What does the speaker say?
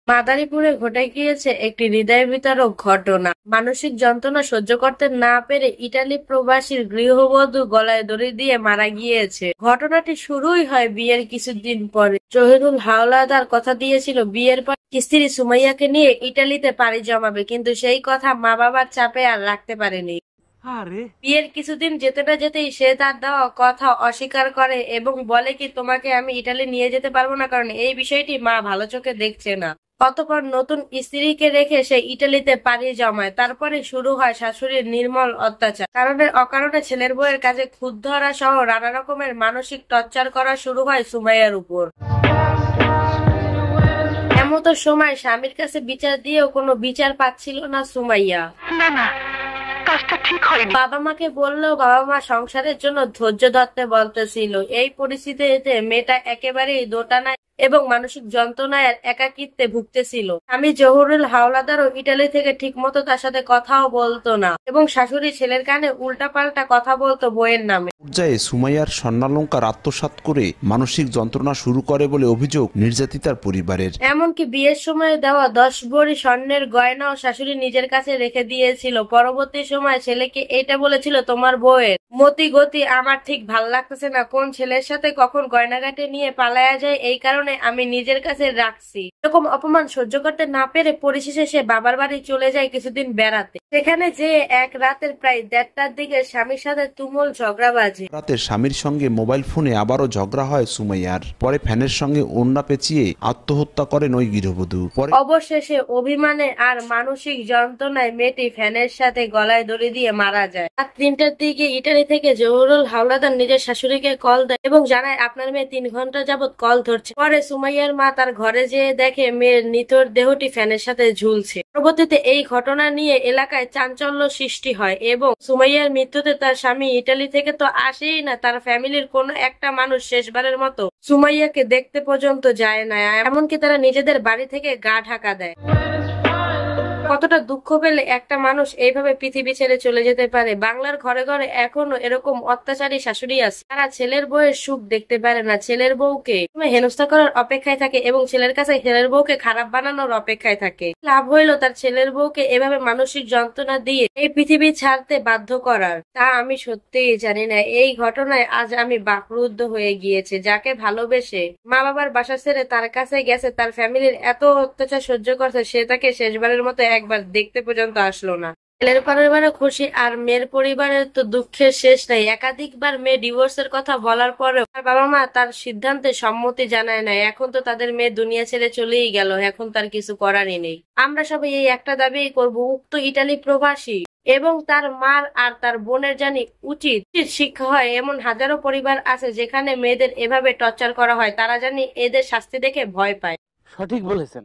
মাদারীপুরে ঘটে গিয়েছে একটি হৃদয় বিতাড়ক ঘটনা। মানসিক যন্ত্রণা সহ্য করতে না পেরে ইটালি প্রবাসীর গৃহবধূ গলায় দড়ি দিয়ে মারা গিয়েছে। ঘটনাটি শুরুই হয় বিয়ের কিছুদিন পরে। জহিরুল হাওলাদার কথা দিয়েছিল বিয়ের পর স্ত্রী সুমাইয়াকে নিয়ে ইটালিতে পাড়ি জমাবে, কিন্তু সেই কথা মা বাবার চাপে আর রাখতে পারেনি। বিয়ের কিছুদিন যেতে না যেতেই সে তার দেওয়া কথা অস্বীকার করে এবং বলে কি, তোমাকে আমি ইটালি নিয়ে যেতে পারবো না, কারণ এই বিষয়টি মা ভালো চোখে দেখছে না। অতঃপর নতুন স্ত্রীকে রেখে সে ইটালিতে পাড়ি জমায়। তারপরে শুরু হয় শাশুড়ির নির্মল অত্যাচার। কারণে অকারণে ছেলের বউয়ের কাছে খুদ ধরা সহ নানা রকমের মানসিক টর্চার করা শুরু হয় সুমাইয়ার উপর। এমতো সময় স্বামীর কাছে বিচার দিয়েও কোনো বিচার পাচ্ছিল না সুমাইয়া। বাবা মাকে বললেও বাবা মা সংসারের জন্য ধৈর্য ধরতে বলতেছিল। এই পরিস্থিতিতে মেয়েটা একেবারেই দোটানায় এবং মানসিক যন্ত্রণায় আর একাকিত্বে ভুগতেছিল। আমি জহুরুল হাওলাদারও ইটালি থেকে ঠিক মতো তার সাথে কথাও বলতো না এবং শাশুড়ি ছেলের কানে উল্টাপাল্টা কথা বলতো বইয়ের নামে। পর্যায়ে সুমাইয়ার স্বর্ণালংকার আত্মসাৎ করে মানসিক যন্ত্রণা শুরু করে বলে অভিযোগ নির্যাতিতার পরিবারের। এমনকি বিয়ের সময় দেওয়া 10 ভরি স্বর্ণের গয়নাও শাশুড়ি নিজের কাছে রেখে দিয়েছিল। পরবর্তী সময় ছেলেকে এটা বলেছিল, তোমার বউয়ের মতি গতি আমার ঠিক ভাল লাগতেছে না, কোন ছেলের সাথে কখন গয়নাঘাটে নিয়ে পালায়া যায়, এই কারণে আমি নিজের কাছে রাখছি। এরকম অপমান সহ্য করতে না পেরে পরিশেষে সে বাবার বাড়ি চলে যায় কিছুদিন বেড়াতে। সেখানে যে এক রাতের প্রায় 1:30টার দিকে স্বামীর সাথে তুমুল ঝগড়া বাজে। রাতে স্বামীর সঙ্গে মোবাইল ফোনে আবারও ঝগড়া হয় সুমাইয়ার। পরে ফ্যানের সঙ্গে ওড়না পেঁচিয়ে আত্মহত্যা করেন ওই গৃহবধূ। অবশেষে অভিমানে আর মানসিক যন্ত্রণায় মেয়েটি ফ্যানের সাথে গলায় দড়ি দিয়ে মারা যায়। রাত 3টার দিকে ইটালি থেকে জহুরুল হাওলাদার নিজের শাশুড়িকে কল দেয় এবং জানায়, আপনার মেয়ে 3 ঘন্টা যাবত কল ধরছে। পরে সুমাইয়ার মা তার ঘরে যেয়ে দেখে মেয়ের নিথর দেহটি ফ্যানের সাথে ঝুলছে। পরবর্তীতে এই ঘটনা নিয়ে এলাকায় চাঞ্চল্য সৃষ্টি হয় এবং সুমাইয়ার মৃত্যুতে তার স্বামী ইটালি থেকে তো আসেই না, তার ফ্যামিলির কোনো একটা মানুষ শেষবারের মতো সুমাইয়াকে দেখতে পর্যন্ত যায় না। এমনকি তারা নিজেদের বাড়ি থেকে গা ঢাকা দেয়। কতটা দুঃখ পেলে একটা মানুষ এইভাবে পৃথিবী ছেড়ে চলে যেতে পারে। বাংলার ঘরে ঘরে এখনো এরকম অত্যাচারী শাশুড়ি আছে, তারা ছেলের বউয়ের সুখ দেখতে পারে না, ছেলের বউকে হেনস্থা করার অপেক্ষায় থাকে এবং ছেলের কাছে ছেলের বউকে খারাপ বানানোর অপেক্ষায় থাকে। লাভ হইলো তার ছেলের বউকে এভাবে মানসিক যন্ত্রণা দিয়ে এই পৃথিবী ছাড়তে বাধ্য করার। তা আমি সত্যিই জানি না। এই ঘটনায় আজ আমি বাকরুদ্ধ হয়ে গিয়েছে। যাকে ভালোবেসে মা বাবার বাসা ছেড়ে তার কাছে গেছে, তার ফ্যামিলির এত অত্যাচার সহ্য করছে, সে তাকে শেষবারের মতো একবার দেখতে পর্যন্ত আসলো না। ছেলের পরিবারে খুশি আর মেয়ের পরিবারের তো দুঃখের শেষ নাই। একাধিকবার মেয়ে ডিভোর্সের কথা বলার পরেও তার বাবা মা তার সিদ্ধান্তে সম্মতি জানায় নাই। এখন তো তাদের মেয়ে দুনিয়া ছেড়ে চলেই গেল, এখন তার কিছু করারই নেই। আমরা সবাই এই একটা দাবিই করব, উক্ত ইটালি প্রবাসী এবং তার মার আর তার বোনের জানি উচিত শিক্ষা হয়। এমন হাজারো পরিবার আছে যেখানে মেয়েদের এভাবে টর্চার করা হয়, তারা জানি এদের শাস্তি দেখে ভয় পায়। সঠিক বলেছেন।